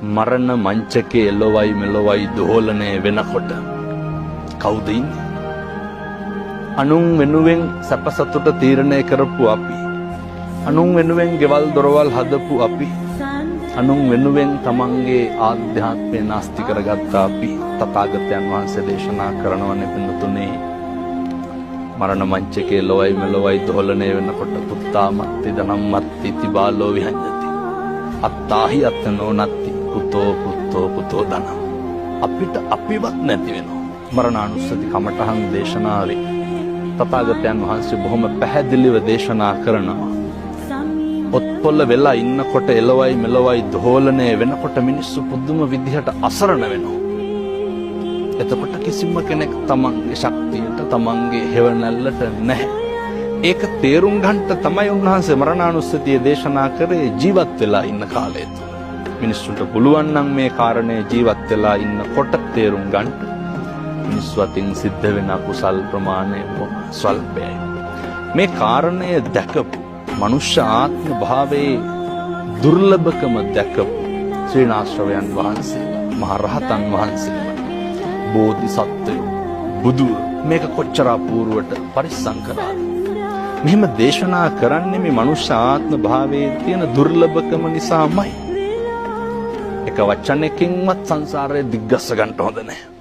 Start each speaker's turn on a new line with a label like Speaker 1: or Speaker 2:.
Speaker 1: මරණ මංචකේ එළවයි මෙලොවයි දෝලණය වෙනකොට කවුද ඉන්නේ? අනුන් වෙනුවෙන් සැප සතුට තීරණය කරපු අපි, අනුන් වෙනුවෙන් ගෙවල් දොරවල් හදපු අපි, අනුන් වෙනුවෙන් තමන්ගේ ආධ්‍යාත්මය නාස්ති කරගත්ත අපි තථාගතයන් වහන්සේ දේශනා කරනවනේ පින්තුනේ, මරණ මංචකේ එළවයි මෙලොවයි දෝලණය වෙනකොට පුත්තාමත්ති ධනම්මත්ති තිබාලෝ විහඤ්ඤති අත්තාහි අත්තනෝ නත්ති පුතෝ ධන. අපිට අපිවත් නැති වෙනවා. මරණානුස්සති කමඨහන් දේශනාවේ තථාගතයන් වහන්සේ බොහොම පැහැදිලිව දේශනා කරනවා. ඔත්පොල්ල වෙලා ඉන්නකොට එළවයි මෙලොවයි දෝලණය වෙනකොට මිනිස්සු පුදුම විදිහට අසරණ වෙනවා. එතකොට කිසිම කෙනෙක් තමන්ගේ ශක්තියට තමන්ගේ හේවණල්ලට නැහැ. ඒක තේරුම් ගන්නට තමයි උන්වහන්සේ මරණානුස්සතිය දේශනා කරේ ජීවත් වෙලා ඉන්න කාලය තුල. මිනිස්සුන්ට පුළුවන් නම් මේ කාරණේ ජීවත් වෙලා ඉන්නකොට තේරුම් ගන්න. මිනිස්සු අතින් සිද්ධ වෙන අකුසල් ප්‍රමාණය ස්වල්පයි. මේ කාරණය දැකපු මනුෂ්‍ය ආත්ම භාවයේ දුර්ලභකම දැකපු ශ්‍රීනාශ්‍රවයන් වහන්සේලා, මහ රහතන් වහන්සේලා, බෝධිසත්වයෝ, බුදු මේක කොච්චර අපූර්වට පරිස්සම් කරාද? මෙහෙම දේශනා කරන්නේ මේ මනුෂ්‍ය ආත්ම භාවයේ තියෙන දුර්ලභකම නිසාමයි. එක වචනයකින්වත් සංසාරය දිග්ගස්ස ගන්න හොඳ නැහැ.